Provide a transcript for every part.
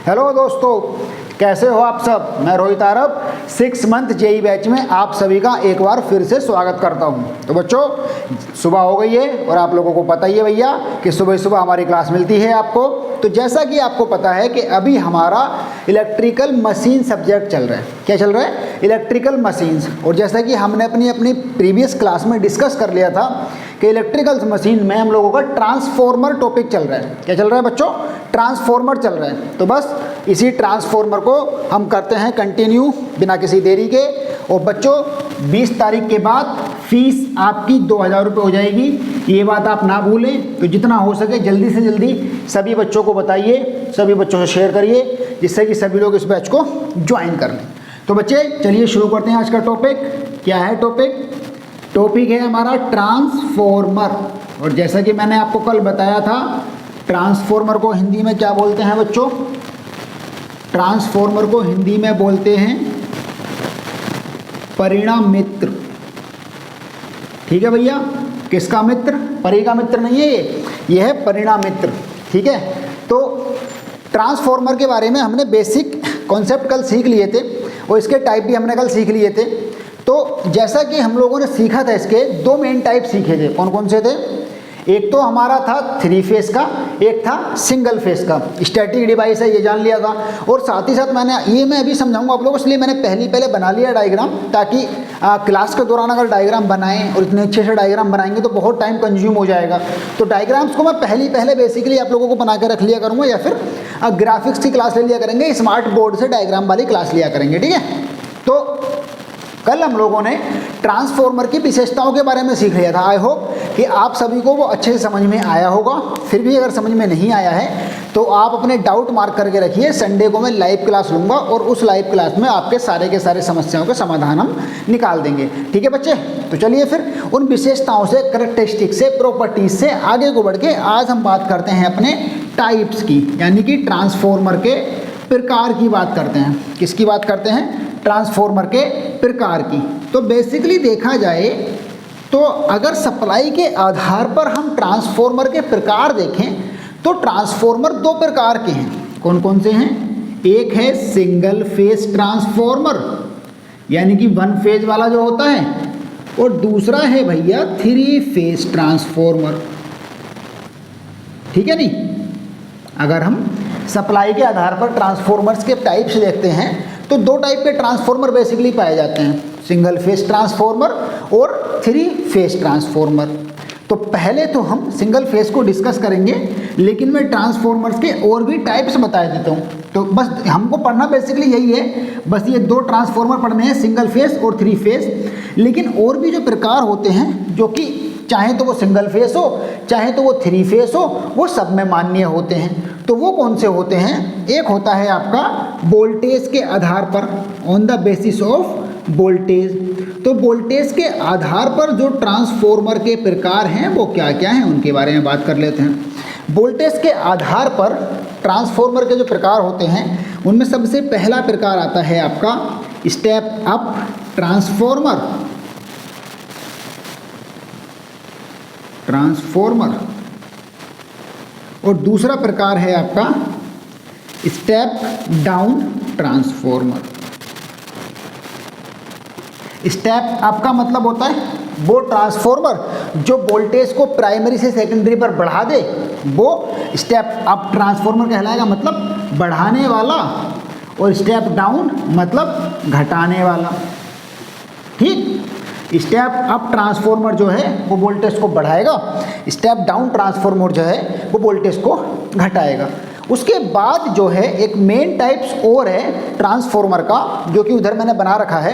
Hello दोस्तों, कैसे हो आप सब। मैं रोहित आरब 6 मंथ जेई बैच में आप सभी का एक बार फिर से स्वागत करता हूं। तो बच्चों, सुबह हो गई है और आप लोगों को पता ही है भैया कि सुबह सुबह हमारी क्लास मिलती है आपको। तो जैसा कि आपको पता है कि अभी हमारा इलेक्ट्रिकल मशीन सब्जेक्ट चल रहा है। क्या चल रहा है? Electrical machines. और जैसा कि हमने अपनी प्रीवियस क्लास में डिस्कस कर लिया था कि इलेक्ट्रिकल मशीन में हम लोगों का ट्रांसफॉर्मर टॉपिक चल रहा है। क्या चल रहा है बच्चों? ट्रांसफॉर्मर चल रहा है। तो बस इसी ट्रांसफॉर्मर को हम करते हैं कंटिन्यू बिना किसी देरी के। और बच्चों, 20 तारीख के बाद फीस आपकी 2000 रुपये हो जाएगी, ये बात आप ना भूलें। तो जितना हो सके जल्दी से जल्दी सभी बच्चों को बताइए, सभी बच्चों से शेयर करिए, जिससे कि सभी लोग इस बैच को ज्वाइन कर लें। तो बच्चे चलिए शुरू करते हैं आज का टॉपिक। क्या है टॉपिक है हमारा ट्रांसफॉर्मर। और जैसा कि मैंने आपको कल बताया था, ट्रांसफॉर्मर को हिंदी में क्या बोलते हैं बच्चों? ट्रांसफॉर्मर को हिंदी में बोलते हैं परिणामित्र। ठीक है भैया, किसका मित्र? परि का मित्र नहीं है ये है परिणामित्र। ठीक है, तो ट्रांसफॉर्मर के बारे में हमने बेसिक कॉन्सेप्ट कल सीख लिए थे और इसके टाइप भी हमने कल सीख लिए थे। तो जैसा कि हम लोगों ने सीखा था, इसके 2 मेन टाइप सीखे थे। कौन कौन से थे? एक तो हमारा था 3 फेस का, एक था सिंगल फेस का। स्टैटिक डिवाइस है, ये जान लिया था। और साथ ही साथ मैं अभी समझाऊंगा आप लोगों को, इसलिए मैंने पहले बना लिया डायग्राम, ताकि क्लास के दौरान अगर डायग्राम बनाएं और इतने अच्छे से डायग्राम बनाएंगे तो बहुत टाइम कंज्यूम हो जाएगा। तो डायग्राम्स को मैं पहले बेसिकली आप लोगों को बना के रख लिया करूँगा, या फिर ग्राफिक्स की क्लास ले लिया करेंगे, स्मार्ट बोर्ड से डायग्राम वाली क्लास लिया करेंगे। ठीक है, तो कल हम लोगों ने ट्रांसफॉर्मर की विशेषताओं के बारे में सीख लिया था। आई होप कि आप सभी को वो अच्छे से समझ में आया होगा। फिर भी अगर समझ में नहीं आया है तो आप अपने डाउट मार्क करके रखिए। संडे को मैं लाइव क्लास लूँगा और उस लाइव क्लास में आपके सारे के सारे समस्याओं के समाधान हम निकाल देंगे। ठीक है बच्चे, तो चलिए फिर उन विशेषताओं से, कैरेक्टरिस्टिक से, प्रॉपर्टीज से आगे को बढ़ के आज हम बात करते हैं अपने टाइप्स की, यानी कि ट्रांसफॉर्मर के प्रकार की बात करते हैं। किसकी बात करते हैं? ट्रांसफॉर्मर के प्रकार की। तो बेसिकली देखा जाए तो अगर सप्लाई के आधार पर हम ट्रांसफॉर्मर के प्रकार देखें तो ट्रांसफॉर्मर 2 प्रकार के हैं। कौन कौन से हैं? एक है सिंगल फेज ट्रांसफॉर्मर, यानी कि 1 फेज वाला जो होता है, और दूसरा है भैया 3 फेज ट्रांसफॉर्मर। ठीक है नहीं? अगर हम सप्लाई के आधार पर ट्रांसफॉर्मर्स के टाइप्स देखते हैं तो 2 टाइप के ट्रांसफॉर्मर बेसिकली पाए जाते हैं, सिंगल फेज ट्रांसफॉर्मर और 3 फेज ट्रांसफॉर्मर। तो पहले तो हम सिंगल फेज को डिस्कस करेंगे, लेकिन मैं ट्रांसफॉर्मर्स के और भी टाइप्स बता देता हूँ। तो बस हमको पढ़ना बेसिकली यही है, बस ये 2 ट्रांसफॉर्मर पढ़ने हैं, सिंगल फेज और 3 फेज। लेकिन और भी जो प्रकार होते हैं, जो कि चाहे तो वो सिंगल फेस हो चाहे तो वो 3 फेस हो, वो सब में मान्य होते हैं। तो वो कौन से होते हैं? एक होता है आपका वोल्टेज के आधार पर, on the basis of voltage. तो वोल्टेज के आधार पर जो ट्रांसफॉर्मर के प्रकार हैं वो क्या क्या हैं, उनके बारे में बात कर लेते हैं। वोल्टेज के आधार पर ट्रांसफॉर्मर के जो प्रकार होते हैं, उनमें सबसे पहला प्रकार आता है आपका स्टेप अप ट्रांसफॉर्मर। और दूसरा प्रकार है आपका step down transformer. Step up का मतलब होता है वो ट्रांसफॉर्मर जो वोल्टेज को प्राइमरी से सेकेंडरी पर बढ़ा दे, वो स्टेप अप ट्रांसफॉर्मर कहलाएगा, मतलब बढ़ाने वाला। और स्टेप डाउन मतलब घटाने वाला। ठीक, स्टेप अप ट्रांसफॉर्मर जो है वो वोल्टेज को बढ़ाएगा, स्टेप डाउन ट्रांसफॉर्मर जो है वो वोल्टेज को घटाएगा। उसके बाद जो है एक मेन टाइप्स और है ट्रांसफॉर्मर का, जो कि उधर मैंने बना रखा है।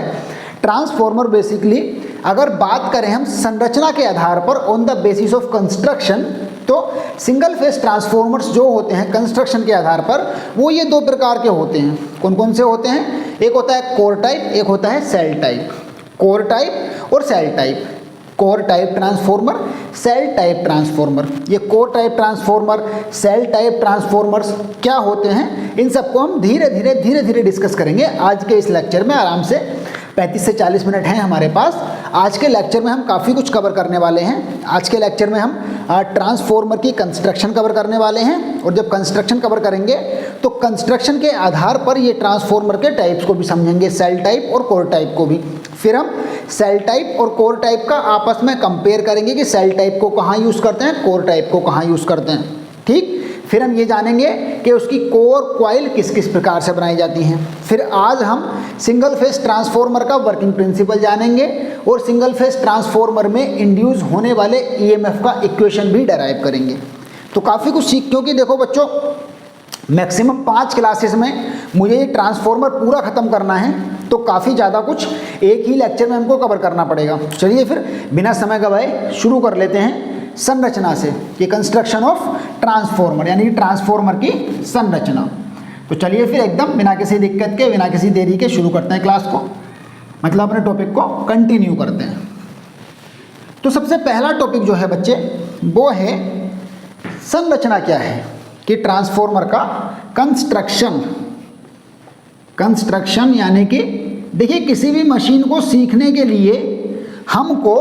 ट्रांसफॉर्मर बेसिकली अगर बात करें हम संरचना के आधार पर, on the basis of construction, तो सिंगल फेज ट्रांसफॉर्मर्स जो होते हैं कंस्ट्रक्शन के आधार पर, वो ये 2 प्रकार के होते हैं। कौन कौन से होते हैं? एक होता है कोर टाइप, एक होता है सेल टाइप। कोर टाइप और shell type. Core type transformer, shell type transformer. ये core type transformer, shell type transformers क्या होते हैं, इन सबको हम धीरे धीरे डिस्कस करेंगे आज के इस लेक्चर में। आराम से 35 से 40 मिनट हैं हमारे पास। आज के लेक्चर में हम काफ़ी कुछ कवर करने वाले हैं। आज के लेक्चर में हम ट्रांसफॉर्मर की कंस्ट्रक्शन कवर करने वाले हैं, और जब कंस्ट्रक्शन कवर करेंगे तो कंस्ट्रक्शन के आधार पर ये ट्रांसफॉर्मर के टाइप्स को भी समझेंगे, सेल टाइप और कोर टाइप को भी। फिर हम सेल टाइप और कोर टाइप का आपस में कंपेयर करेंगे कि सेल टाइप को कहाँ यूज़ करते हैं, कोर टाइप को कहाँ यूज़ करते हैं। ठीक, फिर हम ये जानेंगे कि उसकी कोर कॉइल किस किस प्रकार से बनाई जाती हैं। फिर आज हम सिंगल फेस ट्रांसफॉर्मर का वर्किंग प्रिंसिपल जानेंगे और सिंगल फेस ट्रांसफॉर्मर में इंड्यूस होने वाले ईएमएफ का इक्वेशन भी डेराइव करेंगे। तो काफ़ी कुछ सीख, क्योंकि देखो बच्चों मैक्सिमम 5 क्लासेस में मुझे ये ट्रांसफॉर्मर पूरा ख़त्म करना है, तो काफ़ी ज़्यादा कुछ एक ही लेक्चर में हमको कवर करना पड़ेगा। चलिए फिर बिना समय गवाए शुरू कर लेते हैं संरचना से, कि कंस्ट्रक्शन ऑफ ट्रांसफॉर्मर यानी कि ट्रांसफॉर्मर की संरचना। तो चलिए फिर एकदम बिना किसी दिक्कत के, बिना किसी देरी के शुरू करते हैं क्लास को, मतलब अपने टॉपिक को कंटिन्यू करते हैं। तो सबसे पहला टॉपिक जो है बच्चे वो है संरचना क्या है, कि ट्रांसफॉर्मर का कंस्ट्रक्शन यानी कि देखिए किसी भी मशीन को सीखने के लिए हमको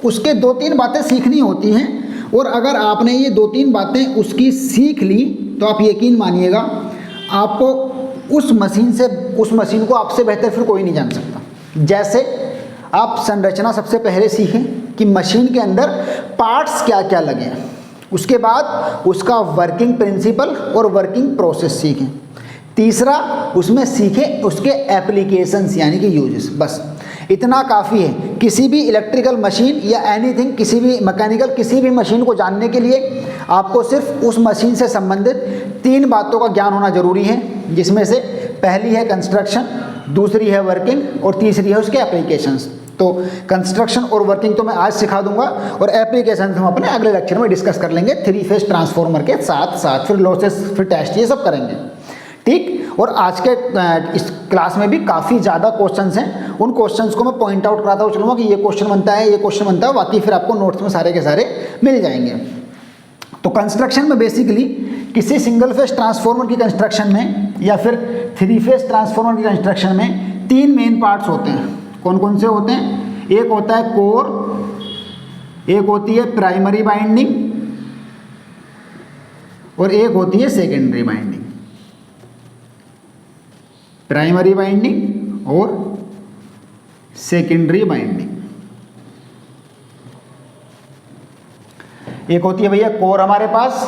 उसके 2-3 बातें सीखनी होती हैं, और अगर आपने ये 2-3 बातें उसकी सीख ली तो आप यकीन मानिएगा आपको उस मशीन को आपसे बेहतर फिर कोई नहीं जान सकता। जैसे आप संरचना सबसे पहले सीखें कि मशीन के अंदर पार्ट्स क्या क्या लगे हैं, उसके बाद उसका वर्किंग प्रिंसिपल और वर्किंग प्रोसेस सीखें। तीसरा उसमें सीखें उसके एप्लीकेशंस यानी कि यूजेस। बस इतना काफ़ी है। किसी भी इलेक्ट्रिकल मशीन या एनीथिंग, किसी भी मैकेनिकल किसी भी मशीन को जानने के लिए आपको सिर्फ उस मशीन से संबंधित 3 बातों का ज्ञान होना जरूरी है, जिसमें से पहली है कंस्ट्रक्शन, दूसरी है वर्किंग और तीसरी है उसके एप्लीकेशंस। तो कंस्ट्रक्शन और वर्किंग तो मैं आज सिखा दूंगा, और एप्लीकेशन हम अपने अगले लेक्चर में डिस्कस कर लेंगे 3 फेज ट्रांसफॉर्मर के साथ साथ। फिर लॉसेस, फिर टेस्ट, ये सब करेंगे। ठीक, और आज के इस क्लास में भी काफ़ी ज़्यादा क्वेश्चंस हैं, उन क्वेश्चंस को मैं पॉइंट आउट कराता हुआ चलूँगा कि ये क्वेश्चन बनता है, ये क्वेश्चन बनता है, बाकी फिर आपको नोट्स में सारे के सारे मिल जाएंगे। तो कंस्ट्रक्शन में बेसिकली किसी सिंगल फेज ट्रांसफॉर्मर की कंस्ट्रक्शन में या फिर 3 फेज ट्रांसफॉर्मर की कंस्ट्रक्शन में 3 मेन पार्ट्स होते हैं। कौन कौन से होते हैं? एक होता है कोर, एक होती है प्राइमरी बाइंडिंग और एक होती है सेकेंडरी बाइंडिंग। प्राइमरी बाइंडिंग और सेकेंडरी बाइंडिंग। एक होती है भैया कोर हमारे पास,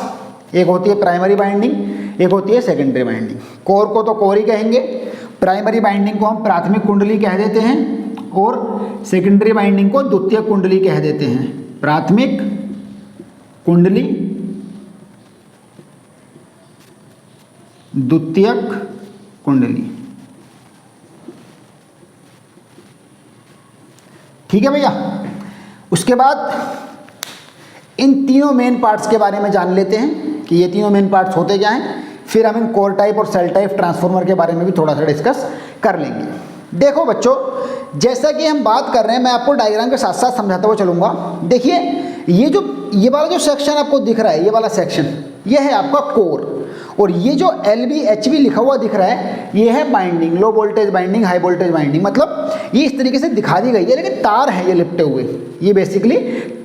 एक होती है प्राइमरी बाइंडिंग, एक होती है सेकेंडरी बाइंडिंग। कोर को तो कोर ही कहेंगे, प्राइमरी बाइंडिंग को हम प्राथमिक कुंडली कह देते हैं और सेकेंडरी बाइंडिंग को द्वितीयक कुंडली कह देते हैं। प्राथमिक कुंडली, द्वितीयक कुंडली। ठीक है भैया। उसके बाद इन तीनों मेन पार्ट्स के बारे में जान लेते हैं कि ये तीनों मेन पार्ट्स होते क्या हैं। फिर हम इन कोर टाइप और सेल टाइप ट्रांसफॉर्मर के बारे में भी थोड़ा सा डिस्कस कर लेंगे। देखो बच्चों, जैसा कि हम बात कर रहे हैं, मैं आपको डायग्राम के साथ साथ समझाता हुआ चलूँगा। देखिए ये वाला जो सेक्शन आपको दिख रहा है, ये वाला सेक्शन, ये है आपका कोर, और ये जो LV लिखा हुआ दिख रहा है, ये है binding, low voltage binding, high voltage binding. मतलब ये इस तरीके से दिखा दी गई है, लेकिन तार है ये लिपटे हुए। ये बेसिकली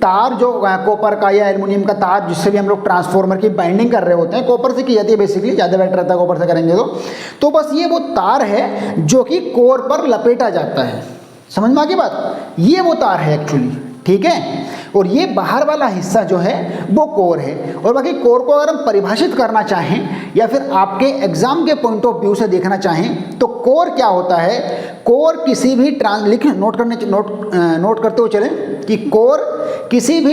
तार जो कॉपर का या एल्युमिनियम का तार, जिससे भी हम लोग ट्रांसफॉर्मर की बाइंडिंग कर रहे होते हैं, कॉपर से की जाती है बेसिकली, ज़्यादा बेटर रहता है कॉपर से करेंगे तो बस ये वो तार है जो कि कोर पर लपेटा जाता है। समझ में आ गई बात? ये वो तार है एक्चुअली, ठीक है। और ये बाहर वाला हिस्सा जो है वो कोर है। और बाकी कोर को अगर हम परिभाषित करना चाहें या फिर आपके एग्जाम के पॉइंट ऑफ व्यू से देखना चाहें, तो कोर क्या होता है? कोर किसी भी नोट करते हुए चलें कि कोर किसी भी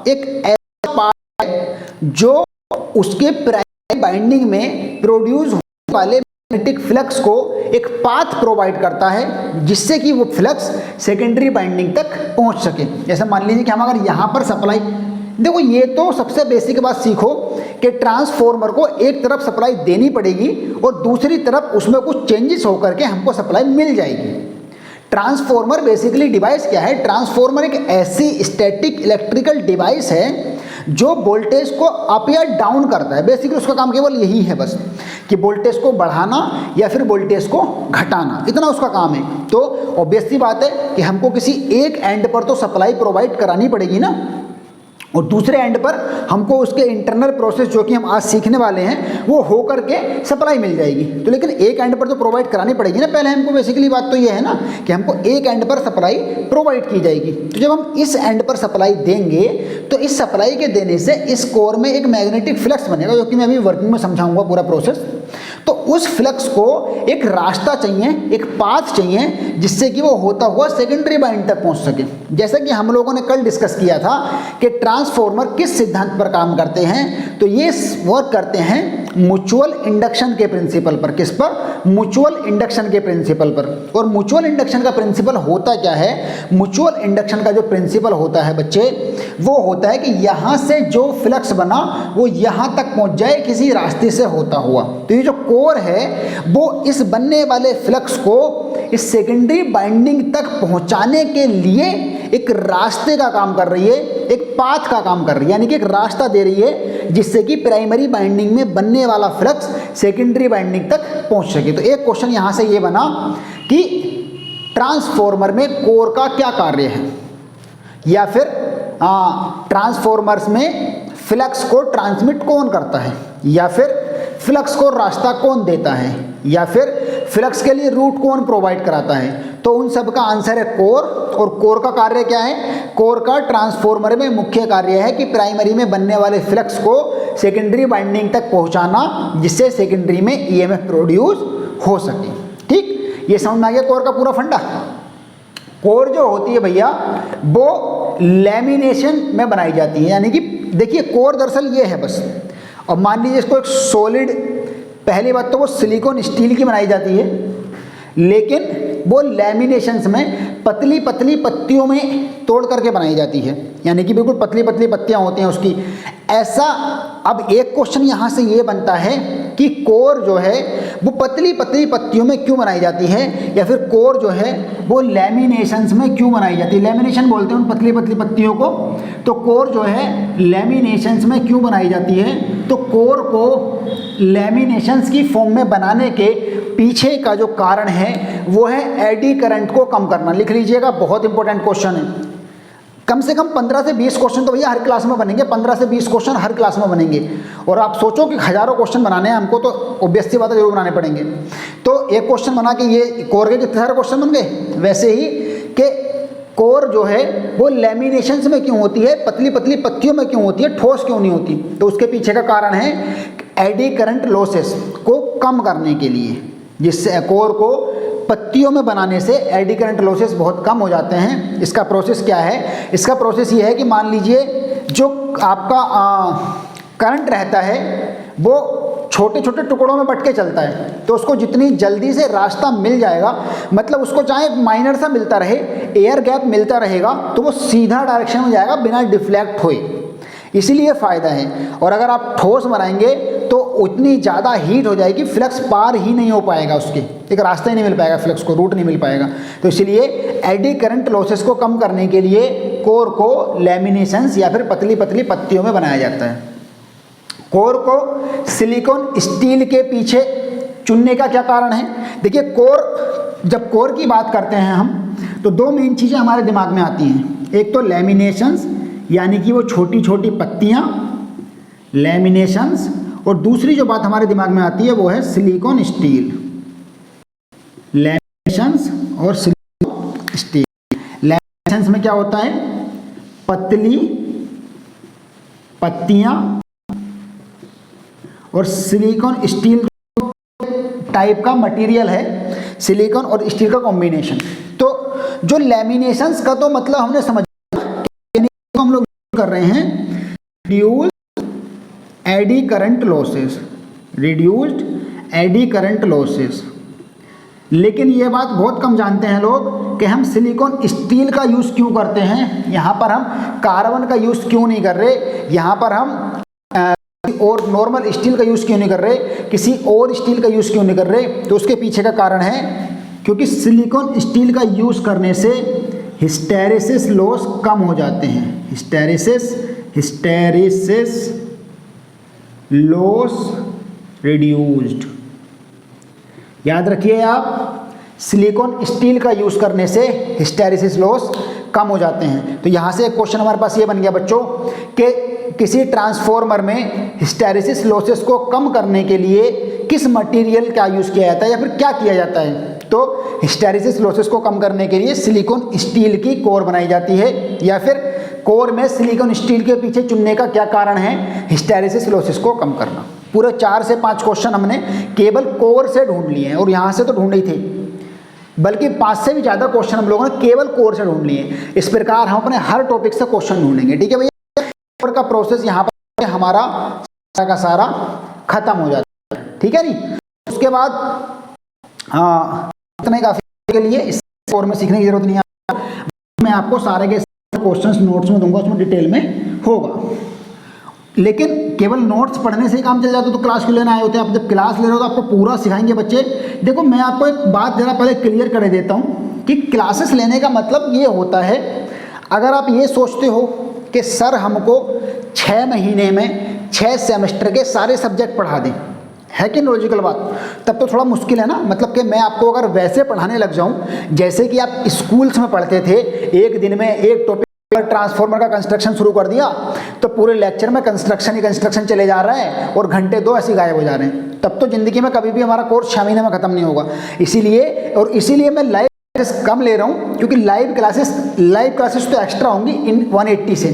एक ऐसा पार्ट है जो उसके प्राइमरी बाइंडिंग में प्रोड्यूस होने वाले मैग्नेटिक फ्लक्स को एक पाथ प्रोवाइड करता है, जिससे कि वो फ्लक्स सेकेंडरी बाइंडिंग तक पहुंच सके। जैसे मान लीजिए कि हम अगर यहाँ पर सप्लाई, देखो ये तो सबसे बेसिक बात सीखो कि ट्रांसफॉर्मर को एक तरफ सप्लाई देनी पड़ेगी और दूसरी तरफ उसमें कुछ चेंजेस होकर के हमको सप्लाई मिल जाएगी। ट्रांसफॉर्मर बेसिकली डिवाइस क्या है? ट्रांसफॉर्मर एक ऐसी स्टैटिक इलेक्ट्रिकल डिवाइस है जो वोल्टेज को अप या डाउन करता है। बेसिकली उसका काम केवल यही है बस, कि वोल्टेज को बढ़ाना या फिर वोल्टेज को घटाना, इतना उसका काम है। तो ऑब्वियस सी बात है कि हमको किसी एक एंड पर तो सप्लाई प्रोवाइड करानी पड़ेगी ना, और दूसरे एंड पर हमको उसके इंटरनल प्रोसेस जो कि हम आज सीखने वाले हैं वो हो करके सप्लाई मिल जाएगी। तो लेकिन एक एंड पर तो प्रोवाइड करानी पड़ेगी ना, पहले हमको बेसिकली बात तो ये है ना कि हमको एक एंड पर सप्लाई प्रोवाइड की जाएगी। तो जब हम इस एंड पर सप्लाई देंगे तो इस सप्लाई के देने से इस कोर में एक मैग्नेटिक फ्लक्स बनेगा, जो कि मैं अभी वर्किंग में समझाऊंगा पूरा प्रोसेस। तो उस फ्लक्स को एक रास्ता चाहिए, एक पाथ चाहिए, जिससे कि वो होता हुआ सेकेंडरी बाइंड तक पहुंच सके। जैसा कि हम लोगों ने कल डिस्कस किया था कि ट्रांसफॉर्मर किस सिद्धांत पर काम करते हैं, तो ये वर्क करते हैं म्यूचुअल इंडक्शन के प्रिंसिपल पर। किस पर? म्यूचुअल इंडक्शन के प्रिंसिपल पर। और म्यूचुअल इंडक्शन का प्रिंसिपल होता क्या है? म्यूचुअल इंडक्शन का जो प्रिंसिपल होता है बच्चे, वो होता है कि यहाँ से जो फ्लक्स बना वो यहाँ तक पहुँच जाए किसी रास्ते से होता हुआ। तो ये जो कोर है वो इस बनने वाले फ्लक्स को इस सेकेंडरी बाइंडिंग तक पहुँचाने के लिए एक रास्ते का काम कर रही है, एक पाथ का काम कर रही है, यानी कि एक रास्ता दे रही है जिससे कि प्राइमरी बाइंडिंग में बनने वाला फ्लक्स सेकेंडरी बाइंडिंग तक पहुंच सके। तो एक क्वेश्चन यहां से ये बना कि ट्रांसफॉर्मर में कोर का क्या कार्य है, या फिर ट्रांसफॉर्मर्स में फ्लक्स को ट्रांसमिट कौन करता है, या फिर फ्लक्स को रास्ता कौन देता है, या फिर फ्लक्स के लिए रूट कौन प्रोवाइड कराता है। तो उन सब का आंसर है कोर। और कोर का कार्य क्या है? कोर का ट्रांसफॉर्मर में मुख्य कार्य है कि प्राइमरी में बनने वाले फ्लक्स को सेकेंडरी बाइंडिंग तक पहुंचाना, जिससे सेकेंडरी में ईएमएफ प्रोड्यूस हो सके। ठीक, ये समझ में आ गया कोर का पूरा फंडा। कोर जो होती है भैया वो लैमिनेशन में बनाई जाती है, यानी कि देखिए कोर दरअसल ये है बस। और मान लीजिए इसको एक सॉलिड, पहली बात तो वो सिलिकॉन स्टील की बनाई जाती है, लेकिन वो लैमिनेशंस में पतली पतली पत्तियों में तोड़ करके बनाई जाती है, यानी कि बिल्कुल पतली पतली पत्तियां होती हैं उसकी। ऐसा अब एक क्वेश्चन यहाँ से ये बनता है कि कोर जो है वो पतली पतली पत्तियों में क्यों बनाई जाती है, या फिर कोर जो है वो लैमिनेशंस में क्यों बनाई जाती है। लैमिनेशन बोलते हैं उन पतली पतली पत्तियों को। तो कोर जो है लैमिनेशंस में क्यों बनाई जाती है? तो कोर को लैमिनेशंस की फॉर्म में बनाने के पीछे का जो कारण है वो है एडी करंट को कम करना। लिख लीजिएगा, बहुत इंपॉर्टेंट क्वेश्चन है। कम से कम 15 से 20 क्वेश्चन तो भैया हर क्लास में बनेंगे, 15 से 20 क्वेश्चन हर क्लास में बनेंगे। और आप सोचो कि हजारों क्वेश्चन बनाने हैं हमको, तो ऑब्वियस सी बात है जरूर बनाने पड़ेंगे। तो एक क्वेश्चन बना के ये कोर के कितने सारे क्वेश्चन बन गए। वैसे ही कि कोर जो है वो लैमिनेशंस में क्यों होती है, पतली पतली पत्तियों में क्यों होती है, ठोस क्यों नहीं होती, तो उसके पीछे का कारण है एडी करंट लॉसेस को कम करने के लिए, जिससे कोर को पत्तियों में बनाने से एडी करंट लॉसेस बहुत कम हो जाते हैं। इसका प्रोसेस क्या है? इसका प्रोसेस ये है कि मान लीजिए जो आपका करंट रहता है वो छोटे छोटे टुकड़ों में बट के चलता है, तो उसको जितनी जल्दी से रास्ता मिल जाएगा, मतलब उसको चाहे माइनर सा मिलता रहे, एयर गैप मिलता रहेगा, तो वो सीधा डायरेक्शन में जाएगा बिना डिफ्लेक्ट हुए, इसीलिए फ़ायदा है। और अगर आप ठोस बनाएंगे तो उतनी ज़्यादा हीट हो जाएगी, फ्लक्स पार ही नहीं हो पाएगा, उसके एक रास्ता ही नहीं मिल पाएगा, फ्लक्स को रूट नहीं मिल पाएगा। तो इसलिए एडी करंट लॉसेस को कम करने के लिए कोर को लैमिनेशंस या फिर पतली पतली पत्तियों में बनाया जाता है। कोर को सिलिकॉन स्टील के पीछे चुनने का क्या कारण है? देखिए कोर, जब कोर की बात करते हैं हम तो दो मेन चीज़ें हमारे दिमाग में आती हैं। एक तो लैमिनेशंस, यानी कि वो छोटी छोटी पत्तियां, लैमिनेशंस, और दूसरी जो बात हमारे दिमाग में आती है वो है सिलिकॉन स्टील। लैमिनेशंस और सिलिकॉन स्टील। लैमिनेशंस में क्या होता है? पतली पत्तियां, और सिलिकॉन स्टील टाइप का मटेरियल है, सिलिकॉन और स्टील का कॉम्बिनेशन। तो जो लैमिनेशंस का तो मतलब हमने समझ, हम लोग कर रहे हैं reduced eddy current losses, reduced eddy current losses. लेकिन ये बात बहुत कम जानते हैं लोग कि हम सिलिकॉन स्टील का यूज़ क्यों करते हैं, यहाँ पर हम कार्बन का यूज़ क्यों नहीं कर रहे, यहाँ पर हम और नॉर्मल स्टील का यूज़ क्यों नहीं कर रहे, किसी और स्टील का यूज़ क्यों नहीं कर रहे। तो उसके पीछे का कारण है क्योंकि सिलिकॉन स्टील का यूज़ करने से हिस्टैरिसीस लॉस कम हो जाते हैं। हिस्टैरिसीस लॉस रिड्यूस्ड, याद रखिए आप, सिलिकॉन स्टील का यूज़ करने से हिस्टैरिसीस लॉस कम हो जाते हैं। तो यहाँ से एक क्वेश्चन हमारे पास ये बन गया बच्चों कि किसी ट्रांसफॉर्मर में हिस्टैरिसीस लॉसेस को कम करने के लिए किस मटेरियल का यूज़ किया जाता है या फिर क्या किया जाता है। तो हिस्टैरिसीस लॉसेस को कम करने के लिए सिलिकॉन स्टील की कोर बनाई जाती है, या फिर कोर में सिलिकॉन स्टील के पीछे चुनने का क्या कारण है, हिस्टैरिसीस लॉसेस को कम करना। पूरे 4 से 5 क्वेश्चन हमने केवल कोर से ढूंढ लिए हैं, और यहाँ से तो ढूंढे ही थे, बल्कि 5 से भी ज़्यादा क्वेश्चन हम लोगों ने केवल कोर से ढूंढ लिए। इस प्रकार हम अपने हर टॉपिक से क्वेश्चन ढूंढेंगे। ठीक है भैया, कोर का प्रोसेस यहाँ पर हमारा सारा का सारा खत्म हो जाता है। ठीक है नी, उसके बाद हाँ इतना ही काफ़ी के लिए, इस कोर में सीखने की जरूरत नहीं है। मैं आपको सारे के क्वेश्चंस नोट्स में दूंगा, उसमें डिटेल में होगा। लेकिन केवल नोट्स पढ़ने से ही काम चल जाता तो क्लास क्यों लेना आए होते हैं। आप जब क्लास ले रहे हो तो आपको पूरा सिखाएंगे बच्चे। देखो मैं आपको एक बात जरा पहले क्लियर कर देता हूँ कि क्लासेस लेने का मतलब ये होता है, अगर आप ये सोचते हो कि सर हमको 6 महीने में 6 सेमेस्टर के सारे सब्जेक्ट पढ़ा दें, है कि लॉजिकल बात, तब तो थोड़ा मुश्किल है ना। मतलब कि मैं आपको अगर वैसे पढ़ाने लग जाऊं जैसे कि आप स्कूल्स में पढ़ते थे, एक दिन में एक टॉपिक ट्रांसफार्मर का कंस्ट्रक्शन शुरू कर दिया तो पूरे लेक्चर में कंस्ट्रक्शन ही कंस्ट्रक्शन चले जा रहा है और घंटे 2 ऐसे गायब हो जा रहे हैं, तब तो जिंदगी में कभी भी हमारा कोर्स 6 महीने में खत्म नहीं होगा। इसीलिए मैं लाइव क्लासेस कम ले रहा हूँ, क्योंकि लाइव क्लासेस तो एक्स्ट्रा होंगी इन 180 से।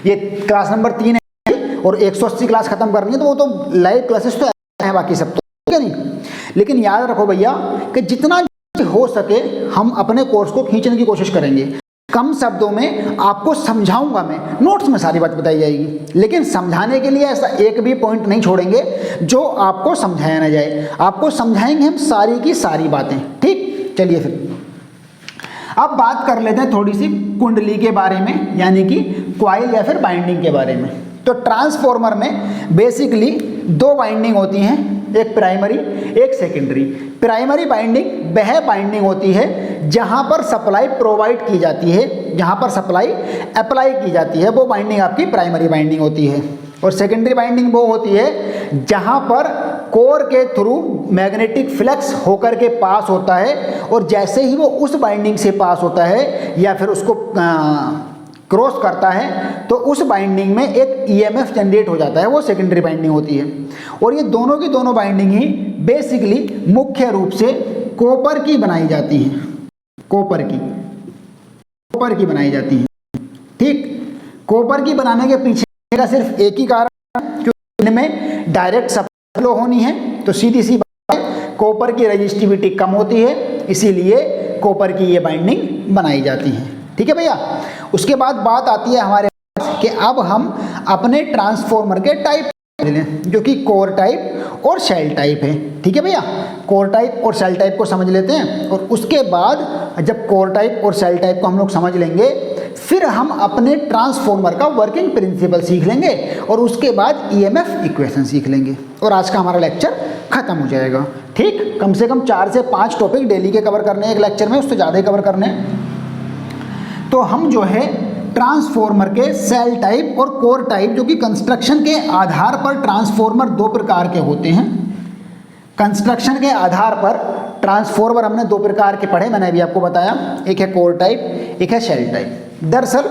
ये क्लास नंबर 3 है और 180 क्लास खत्म करनी है, तो वो तो लाइव क्लासेस तो है, बाकी सब तो ठीक है नहीं। लेकिन याद रखो भैया कि जितना हो सके हम अपने कोर्स को खींचने की कोशिश करेंगे। कम शब्दों में आपको समझाऊंगा, मैं नोट्स में सारी बात बताई जाएगी, लेकिन समझाने के लिए ऐसा एक भी पॉइंट नहीं छोड़ेंगे जो आपको समझाया ना जाए। आपको समझाएंगे हम सारी की सारी बातें। ठीक, चलिए फिर अब बात कर लेते हैं थोड़ी सी कुंडली के बारे में, यानी कि कॉइल या फिर बाइंडिंग के बारे में। तो ट्रांसफॉर्मर में बेसिकली 2 बाइंडिंग होती हैं, एक प्राइमरी एक सेकेंडरी। प्राइमरी बाइंडिंग वह बाइंडिंग होती है जहां पर सप्लाई प्रोवाइड की जाती है, जहां पर सप्लाई अप्लाई की जाती है, वो बाइंडिंग आपकी प्राइमरी बाइंडिंग होती है। और सेकेंडरी बाइंडिंग वो होती है जहां पर कोर के थ्रू मैग्नेटिक फ्लक्स होकर के पास होता है, और जैसे ही वो उस बाइंडिंग से पास होता है या फिर उसको क्रॉस करता है तो उस बाइंडिंग में एक ईएमएफ जनरेट हो जाता है, वो सेकेंडरी बाइंडिंग होती है। और ये दोनों की दोनों बाइंडिंग ही बेसिकली मुख्य रूप से कॉपर की बनाई जाती हैं, कॉपर की बनाई जाती हैं। ठीक, कॉपर की बनाने के पीछे का सिर्फ एक ही कारण, क्योंकि इनमें डायरेक्ट सप्लाई फ्लो होनी है, तो सीधी सी बात है कॉपर की रेजिस्टिविटी कम होती है, इसीलिए कॉपर की ये बाइंडिंग बनाई जाती है। ठीक है भैया, उसके बाद बात आती है हमारे कि अब हम अपने ट्रांसफॉर्मर के टाइप लें, जो कि कोर टाइप और शेल टाइप है। ठीक है भैया, कोर टाइप और शेल टाइप को समझ लेते हैं, और उसके बाद जब कोर टाइप और शेल टाइप को हम लोग समझ लेंगे, फिर हम अपने ट्रांसफॉर्मर का वर्किंग प्रिंसिपल सीख लेंगे, और उसके बाद ईएमएफ इक्वेशन सीख लेंगे, और आज का हमारा लेक्चर खत्म हो जाएगा। ठीक, कम से कम 4 से 5 टॉपिक डेली के कवर करने हैं एक लेक्चर में, उससे ज़्यादा ही कवर करने हैं। तो हम जो है ट्रांसफॉर्मर के सेल टाइप और कोर टाइप, जो कि कंस्ट्रक्शन के आधार पर ट्रांसफॉर्मर 2 प्रकार के होते हैं। कंस्ट्रक्शन के आधार पर ट्रांसफॉर्मर हमने 2 प्रकार के पढ़े, मैंने अभी आपको बताया, एक है कोर टाइप, एक है शेल टाइप। दरअसल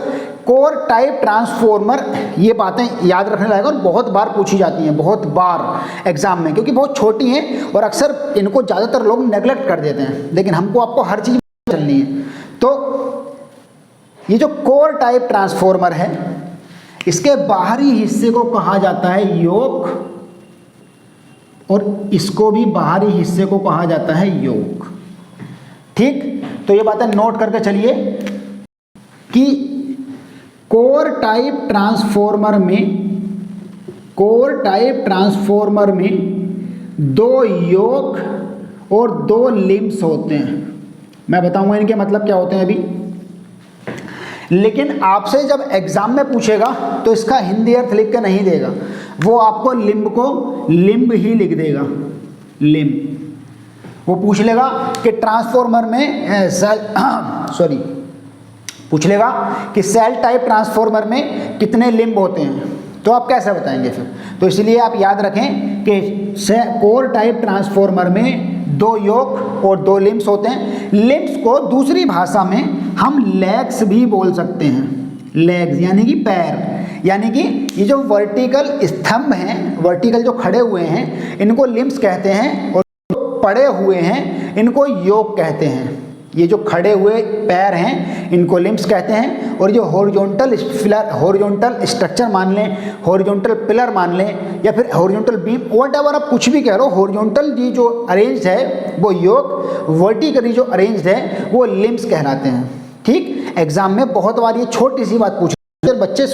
कोर टाइप ट्रांसफॉर्मर, ये बातें याद रखने लायक और बहुत बार पूछी जाती हैं, बहुत बार एग्जाम में, क्योंकि बहुत छोटी हैं और अक्सर इनको ज़्यादातर लोग नेगलेक्ट कर देते हैं, लेकिन हमको आपको हर चीज़ चलनी है। तो ये जो कोर टाइप ट्रांसफॉर्मर है, इसके बाहरी हिस्से को कहा जाता है योक, और इसको भी बाहरी हिस्से को कहा जाता है योक। ठीक, तो ये बातें नोट करके चलिए कि कोर टाइप ट्रांसफॉर्मर में 2 योक और 2 लिम्स होते हैं। मैं बताऊंगा इनके मतलब क्या होते हैं अभी, लेकिन आपसे जब एग्जाम में पूछेगा तो इसका हिंदी अर्थ लिख के नहीं देगा, वो आपको लिम्ब को लिम्ब ही लिख देगा, लिम्ब। वो पूछ लेगा कि ट्रांसफॉर्मर में पूछ लेगा कि सेल टाइप ट्रांसफॉर्मर में कितने लिम्ब होते हैं, तो आप कैसे बताएंगे फिर। तो इसलिए आप याद रखें कि कोर टाइप ट्रांसफॉर्मर में 2 योक और 2 लिम्स होते हैं। लिम्स को दूसरी भाषा में हम लेग्स भी बोल सकते हैं, लेग्स यानी कि पैर, यानी कि ये जो वर्टिकल स्तंभ हैं, वर्टिकल जो खड़े हुए हैं, इनको लिम्स कहते हैं, और जो पड़े हुए हैं इनको योक कहते हैं। ये जो खड़े हुए पैर हैं इनको लिम्स कहते हैं, और जो हॉरिजॉन्टल पिलर, हॉरिजॉन्टल स्ट्रक्चर मान लें, हॉरिजॉन्टल पिलर मान लें, या फिर हॉरिजॉन्टल बीम, व्हाटएवर आप कुछ भी कह रहे हो, हॉरिजॉन्टल जी जो अरेंज्ड है वो योक, वर्टिकली जो अरेंज्ड है वो लिम्स कहलाते हैं। ठीक, एग्जाम में बहुत बार ये छोटी सी बात पूछ बच्चे,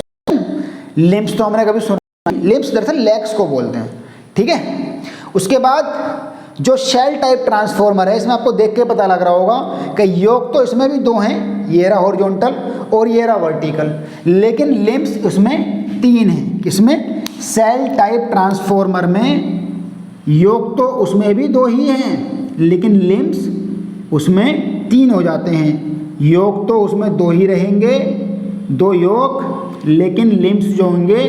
लिम्स तो हमने कभी सुना, लिम्स दरअसल लेग्स को बोलते हैं। ठीक है, उसके बाद जो शेल टाइप ट्रांसफॉर्मर है, इसमें आपको देख के पता लग रहा होगा कि योक तो इसमें भी दो हैं, ये रहा हॉरिजॉन्टल और ये रहा वर्टिकल, लेकिन लिम्स उसमें 3 हैं। किसमें? शेल टाइप ट्रांसफॉर्मर में योक तो उसमें भी 2 ही हैं, लेकिन लिम्स उसमें 3 हो जाते हैं। योक तो उसमें 2 ही रहेंगे, 2 योक, लेकिन लिम्स जो होंगे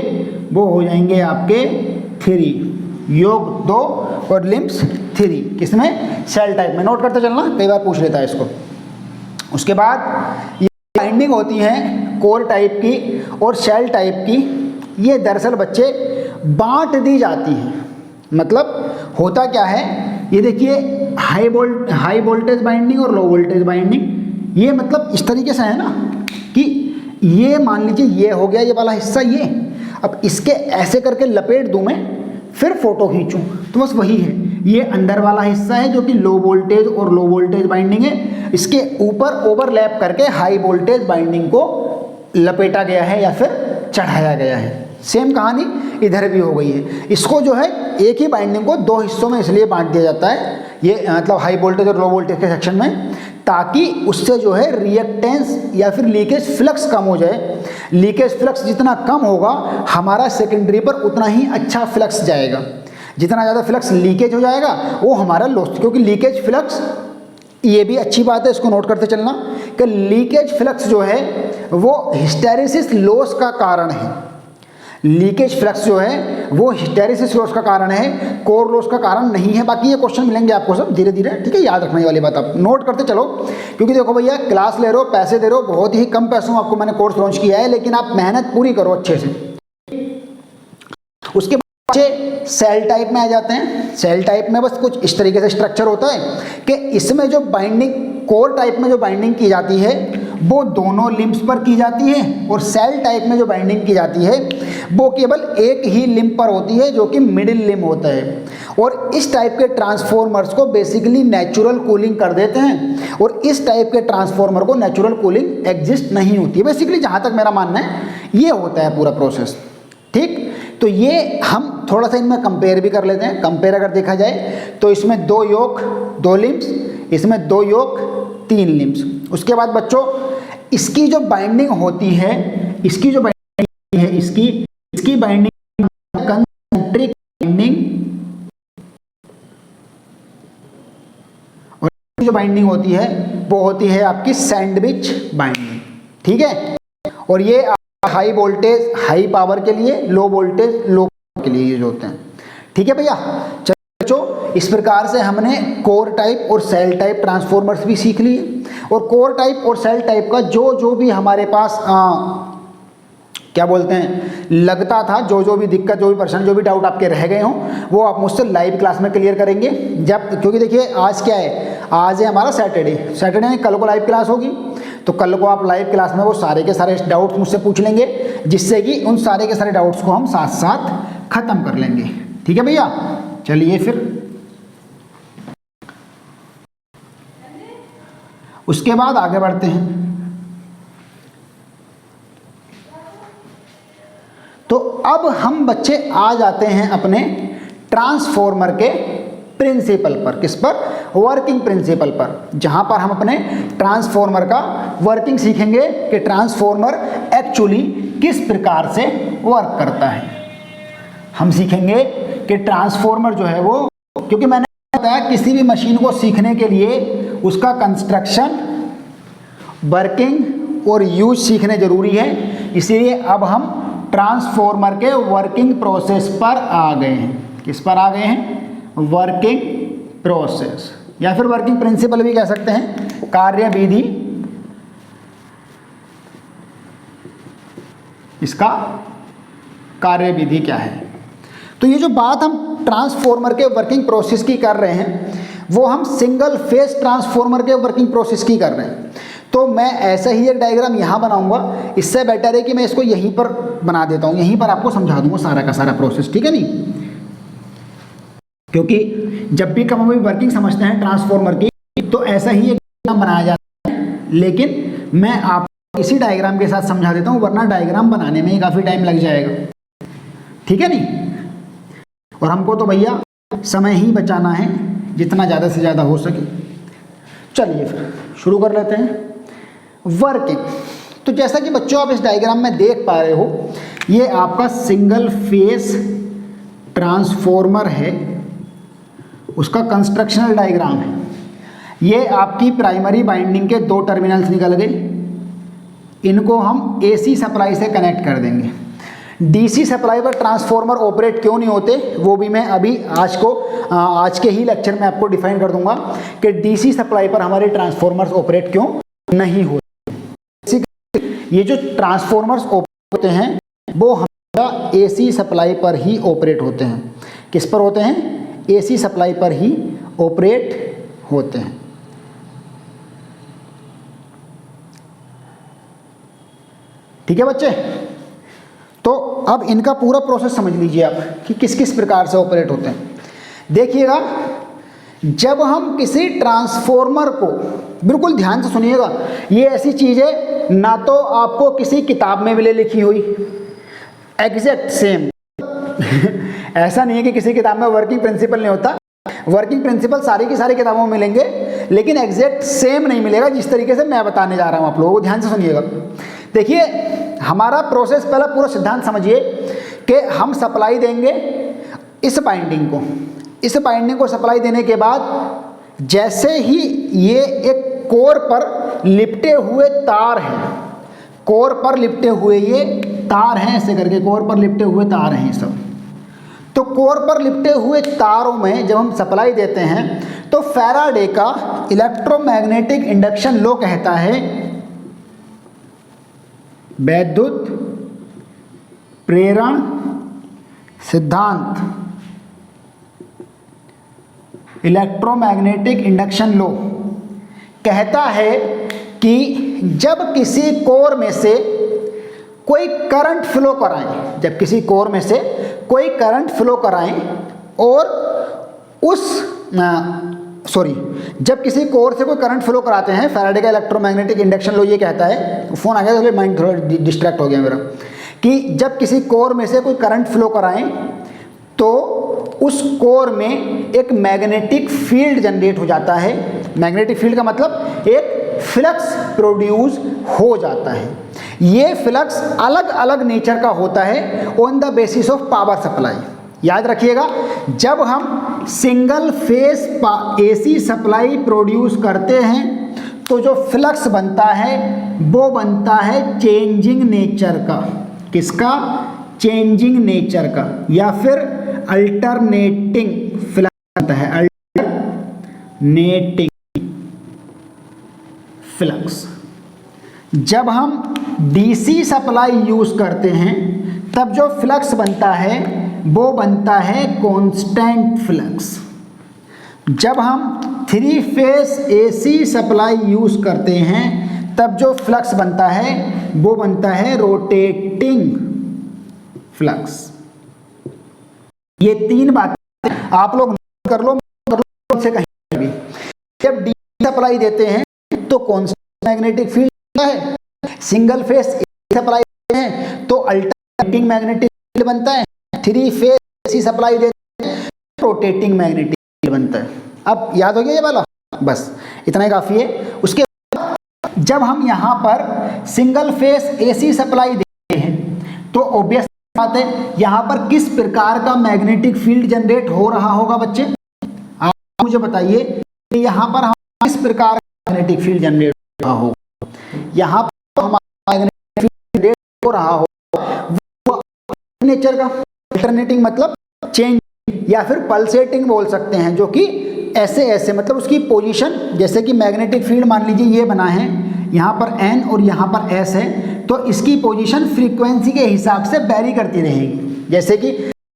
वो हो जाएंगे आपके 3। योक 2 और लिम्स 3। किसमें? शेल टाइप में। नोट करते चलना, कई बार पूछ लेता है इसको। उसके बाद ये बाइंडिंग होती है कोर टाइप की और शेल टाइप की, ये दरअसल बच्चे बांट दी जाती हैं। मतलब होता क्या है, ये देखिए हाई वोल्टेज बाइंडिंग और लो वोल्टेज बाइंडिंग, ये मतलब इस तरीके से है ना कि ये मान लीजिए ये हो गया ये वाला हिस्सा, ये अब इसके ऐसे करके लपेट दूं मैं, फिर फोटो खींचूं, तो बस वही है। ये अंदर वाला हिस्सा है जो कि लो वोल्टेज और लो वोल्टेज बाइंडिंग है, इसके ऊपर ओवरलैप करके हाई वोल्टेज बाइंडिंग को लपेटा गया है या फिर चढ़ाया गया है। सेम कहानी इधर भी हो गई है। इसको जो है एक ही बाइंडिंग को 2 हिस्सों में इसलिए बांट दिया जाता है, ये मतलब हाई वोल्टेज और लो वोल्टेज के सेक्शन में, ताकि उससे जो है रिएक्टेंस या फिर लीकेज फ्लक्स कम हो जाए। लीकेज फ्लक्स जितना कम होगा हमारा सेकेंडरी पर उतना ही अच्छा फ्लक्स जाएगा। जितना ज़्यादा फ्लक्स लीकेज हो जाएगा वो हमारा लॉस, क्योंकि लीकेज फ्लक्स, ये भी अच्छी बात है, इसको नोट करते चलना कि लीकेज फ्लक्स जो है वो हिस्टैरिसीस लॉस का कारण है। लीकेज फ्लक्स जो है वो हिस्टैरिसीस लॉस का कारण है, कोर लॉस का कारण नहीं है। बाकी ये क्वेश्चन मिलेंगे आपको सब धीरे धीरे, ठीक है, याद रखने वाली बात आप नोट करते चलो, क्योंकि देखो भैया क्लास ले रहे हो, पैसे दे रहे हो, बहुत ही कम पैसों में आपको मैंने कोर्स लॉन्च किया है, लेकिन आप मेहनत पूरी करो अच्छे से। उसके बाद सेल टाइप में आ जाते हैं। सेल टाइप में बस कुछ इस तरीके से स्ट्रक्चर होता है कि इसमें जो बाइंडिंग, कोर टाइप में जो बाइंडिंग की जाती है वो दोनों लिम्स पर की जाती है, और सेल टाइप में जो बाइंडिंग की जाती है वो केवल एक ही लिम्ब पर होती है जो कि मिडिल लिम्ब होता है। और इस टाइप के ट्रांसफॉर्मर्स को बेसिकली नेचुरल कूलिंग कर देते हैं, और इस टाइप के ट्रांसफॉर्मर को नेचुरल कूलिंग एग्जिस्ट नहीं होती है। बेसिकली जहाँ तक मेरा मानना है ये होता है पूरा प्रोसेस। ठीक, तो ये हम थोड़ा सा इनमें कंपेयर भी कर लेते हैं। कंपेयर अगर देखा जाए तो इसमें 2 योक 2 लिम्स, इसमें 2 योक 3 लिम्स। उसके बाद बच्चों इसकी जो बाइंडिंग होती है, इसकी जो बाइंडिंग है, इसकी बाइंडिंग कंसेंट्रिक बाइंडिंग, और जो बाइंडिंग होती है वो होती है आपकी सैंडविच बाइंडिंग। ठीक है, और ये हाई वोल्टेज हाई पावर के लिए, लो वोल्टेज लो के लिए यूज होते हैं। ठीक है भैया, चलो इस प्रकार से हमने कोर टाइप और सेल टाइप ट्रांसफॉर्मर्स भी सीख लिए, और कोर टाइप और सेल टाइप का जो भी हमारे पास क्या बोलते हैं लगता था, जो भी दिक्कत, जो भी परेशानी, जो भी डाउट आपके रह गए हों, वो आप मुझसे लाइव क्लास में क्लियर करेंगे। जब, क्योंकि देखिए आज क्या है, आज है हमारा सैटरडे में कल को लाइव क्लास होगी, तो कल को आप लाइव क्लास में वो सारे के सारे डाउट्स मुझसे पूछ लेंगे, जिससे कि उन सारे के सारे डाउट्स को हम साथ साथ खत्म कर लेंगे। ठीक है भैया, चलिए फिर उसके बाद आगे बढ़ते हैं। तो अब हम बच्चे आ जाते हैं अपने ट्रांसफॉर्मर के प्रिंसिपल पर। किस पर? वर्किंग प्रिंसिपल पर, जहां पर हम अपने ट्रांसफॉर्मर का वर्किंग सीखेंगे कि ट्रांसफॉर्मर एक्चुअली किस प्रकार से वर्क करता है। हम सीखेंगे कि ट्रांसफॉर्मर जो है वो, क्योंकि मैंने बताया किसी भी मशीन को सीखने के लिए उसका कंस्ट्रक्शन, वर्किंग और यूज सीखने जरूरी है। इसीलिए अब हम ट्रांसफॉर्मर के वर्किंग प्रोसेस पर आ गए हैं। किस पर आ गए हैं? वर्किंग प्रोसेस, या फिर वर्किंग प्रिंसिपल भी कह सकते हैं, कार्यविधि इसका कार्यविधि क्या है। तो ये जो बात हम ट्रांसफॉर्मर के वर्किंग प्रोसेस की कर रहे हैं वो हम सिंगल फेज ट्रांसफॉर्मर के वर्किंग प्रोसेस की कर रहे हैं। तो मैं ऐसा ही एक डायग्राम यहाँ बनाऊंगा, इससे बेटर है कि मैं इसको यहीं पर बना देता हूँ, यहीं पर आपको समझा दूंगा सारा का सारा प्रोसेस, ठीक है नहीं। क्योंकि जब भी कभी वर्किंग समझते हैं ट्रांसफॉर्मर की तो ऐसा ही एक डायग्राम बनाया जाता है, लेकिन मैं आपको इसी डायग्राम के साथ समझा देता हूँ, वरना डायग्राम बनाने में ही काफ़ी टाइम लग जाएगा, ठीक है नहीं। और हमको तो भैया समय ही बचाना है जितना ज़्यादा से ज़्यादा हो सके। चलिए फिर शुरू कर लेते हैं वर्किंग। तो जैसा कि बच्चों आप इस डायग्राम में देख पा रहे हो, ये आपका सिंगल फेस ट्रांसफॉर्मर है, उसका कंस्ट्रक्शनल डायग्राम है। ये आपकी प्राइमरी बाइंडिंग के 2 टर्मिनल्स निकल गए, इनको हम एसी सप्लाई से कनेक्ट कर देंगे। डीसी सप्लाई पर ट्रांसफॉर्मर ऑपरेट क्यों नहीं होते वो भी मैं अभी आज के ही लेक्चर में आपको डिफाइन कर दूंगा कि डीसी सप्लाई पर हमारे ट्रांसफॉर्मर्स ऑपरेट क्यों नहीं होते। ये जो ट्रांसफॉर्मर्स ऑपरेट होते हैं वो हमारा एसी सप्लाई पर ही ऑपरेट होते हैं। किस पर होते हैं? एसी सप्लाई पर ही ऑपरेट होते हैं। ठीक है बच्चे, तो अब इनका पूरा प्रोसेस समझ लीजिए आप कि किस किस प्रकार से ऑपरेट होते हैं। देखिएगा, जब हम किसी ट्रांसफॉर्मर को, बिल्कुल ध्यान से सुनिएगा, ये ऐसी चीज़ है ना तो आपको किसी किताब में मिले लिखी हुई एग्जैक्ट सेम ऐसा नहीं है कि किसी किताब में वर्किंग प्रिंसिपल नहीं होता, वर्किंग प्रिंसिपल सारी की सारी किताबों में मिलेंगे, लेकिन एग्जैक्ट सेम नहीं मिलेगा जिस तरीके से मैं बताने जा रहा हूँ। आप लोगों को ध्यान से सुनिएगा। देखिए, हमारा प्रोसेस पहला पूरा सिद्धांत समझिए कि हम सप्लाई देंगे इस बाइंडिंग को सप्लाई देने के बाद जैसे ही ये एक कोर पर लिपटे हुए तार हैं, कोर पर लिपटे हुए ये तार हैं, ऐसे करके कोर पर लिपटे हुए तार हैं सब। तो कोर पर लिपटे हुए तारों में जब हम सप्लाई देते हैं तो फैराडे का इलेक्ट्रोमैग्नेटिक इंडक्शन लॉ कहता है, वैद्युत प्रेरण सिद्धांत, इलेक्ट्रोमैग्नेटिक इंडक्शन लॉ कहता है कि जब किसी कोर में से कोई करंट फ्लो कराएं, जब किसी कोर में से कोई करंट फ्लो कराएं और जब किसी कोर से कोई करंट फ्लो कराते हैं, फैराडे का इलेक्ट्रोमैग्नेटिक इंडक्शन लॉ ये कहता है, फोन आ गया तो माइंड थोड़ा डिस्ट्रैक्ट हो गया मेरा, कि जब किसी कोर में से कोई करंट फ्लो कराएं तो उस कोर में एक मैग्नेटिक फील्ड जनरेट हो जाता है। मैग्नेटिक फील्ड का मतलब एक फ्लक्स प्रोड्यूस हो जाता है। ये फ्लक्स अलग अलग नेचर का होता है on the basis of power supply. याद रखिएगा, जब हम single phase AC supply produce करते हैं तो जो फ्लक्स बनता है वो बनता है चेंजिंग नेचर का। किसका? चेंजिंग नेचर का, या फिर अल्टरनेटिंग फ्लक्स बनता है, अल्टरनेटिंग फ्लक्स। जब हम डीसी सप्लाई यूज करते हैं तब जो फ्लक्स बनता है वो बनता है कांस्टेंट फ्लक्स। जब हम 3 फेस एसी सप्लाई यूज करते हैं तब जो फ्लक्स बनता है वो बनता है रोटेटिंग फ्लक्स। ये 3 बातें आप लोग कर लो से कहीं भी। जब डीसी सप्लाई देते हैं तो कांस्टेंट मैग्नेटिक फील्ड है, सिंगल फेस सप्लाई देते हैं तो अल्टरनेटिंग मैग्नेटिक फील्ड बनता है, 3 फेस एसी सप्लाई देते हैं रोटेटिंग मैग्नेटिक फील्ड बनता है। अब याद हो गया ये वाला? बस इतना ही काफी है। उसके बाद जब हम यहाँ पर सिंगल फेस एसी सप्लाई देते हैं तो ऑब्वियस बात है यहाँ पर किस प्रकार का मैग्नेटिक फील्ड जनरेट हो रहा होगा बच्चे? आप मुझे बताइए कि यहाँ पर हम किस प्रकार का मैग्नेटिक फील्ड जनरेट हो रहा होगा? यहाँ पर हमारा मैग्नेटिक फील्ड जनरेट हो रहा होगा वो नेचर का, अल्टरनेटिंग मतलब चेंज, या फिर पल्सेटिंग बोल सकते हैं, जो कि ऐसे ऐसे मतलब उसकी पोजीशन, जैसे कि मैग्नेटिक फील्ड मान लीजिए ये बना है, यहाँ पर N और यहाँ पर S है, तो इसकी पोजीशन फ्रीक्वेंसी के हिसाब से वेरी करती रहेगी। जैसे कि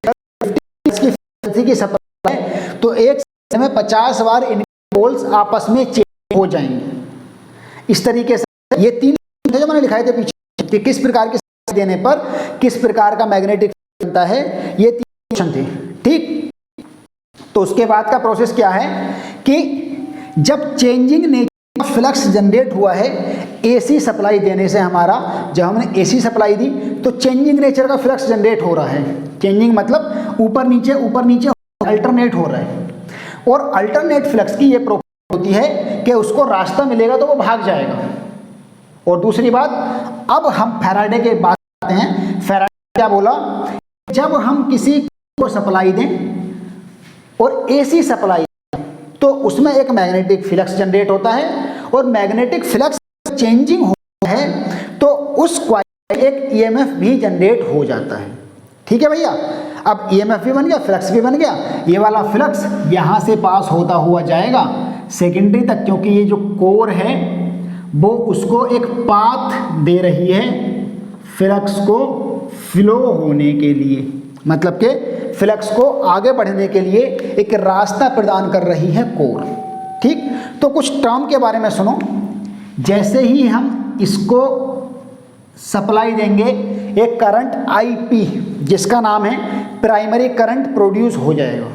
50 की फ्रीक्वेंसी की सप्लाई है तो एक समय में 50 बार इनके पोल्स आपस में चेंज हो जाएंगे। इस तरीके से ये 3 जो मैंने लिखाए थे पीछे कि किस प्रकार की सप्लाई देने पर किस प्रकार का मैग्नेटिक फील्ड बनता है, ये 3 क्वेश्चन थे। ठीक, तो उसके बाद का प्रोसेस क्या है कि जब changing nature of flux generate हुआ है एसी सप्लाई देने से, हमारा जब हमने एसी सप्लाई दी तो चेंजिंग नेचर का फ्लक्स जनरेट हो रहा है। चेंजिंग मतलब ऊपर नीचे अल्टरनेट हो रहा है, और अल्टरनेट फ्लक्स की ये प्रॉपर्टी होती है कि उसको रास्ता मिलेगा तो वो भाग जाएगा। और दूसरी बात, अब हम फैराडे के बात करते हैं। फैराडे क्या बोला, जब हम किसी को सप्लाई दें और एसी सप्लाई तो उसमें एक मैग्नेटिक फ्लक्स जनरेट होता है, और मैग्नेटिक फ्लक्स चेंजिंग होता है तो उस कॉइल में एक ईएमएफ भी जनरेट हो जाता है। ठीक है भैया, अब ईएमएफ भी बन गया, फ्लक्स भी बन गया। ये वाला फ्लक्स यहाँ से पास होता हुआ जाएगा सेकेंडरी तक, क्योंकि ये जो कोर है वो उसको एक पाथ दे रही है फ्लक्स को फ्लो होने के लिए, मतलब कि फ्लक्स को आगे बढ़ने के लिए एक रास्ता प्रदान कर रही है कोर। ठीक, तो कुछ टर्म के बारे में सुनो। जैसे ही हम इसको सप्लाई देंगे एक करंट आईपी जिसका नाम है प्राइमरी करंट प्रोड्यूस हो जाएगा।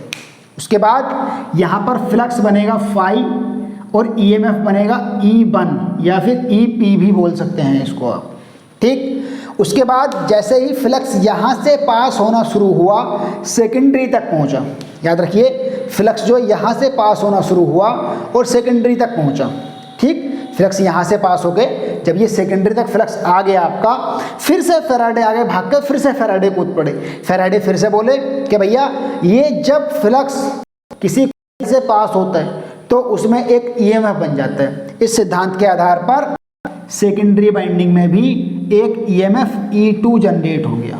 उसके बाद यहाँ पर फ्लक्स बनेगा फाई और ईएमएफ बनेगा E1 या फिर EP भी बोल सकते हैं इसको आप। ठीक, उसके बाद जैसे ही फ्लक्स यहाँ से पास होना शुरू हुआ सेकेंडरी तक पहुँचा, याद रखिए फ्लक्स जो यहाँ से पास होना शुरू हुआ और सेकेंडरी तक पहुँचा। ठीक, फ्लक्स यहाँ से पास हो गए, जब ये सेकेंडरी तक फ्लक्स आ गया आपका, फिर से फैराडे आगे भाग कर फिर से फैराडे कूद पड़े। फैराडे फिर से बोले कि भैया ये जब फ्लक्स किसी से पास होता है तो उसमें एक ईएमएफ बन जाता है। इस सिद्धांत के आधार पर सेकेंडरी वाइंडिंग में भी एक ईएमएफ E2 जनरेट हो गया,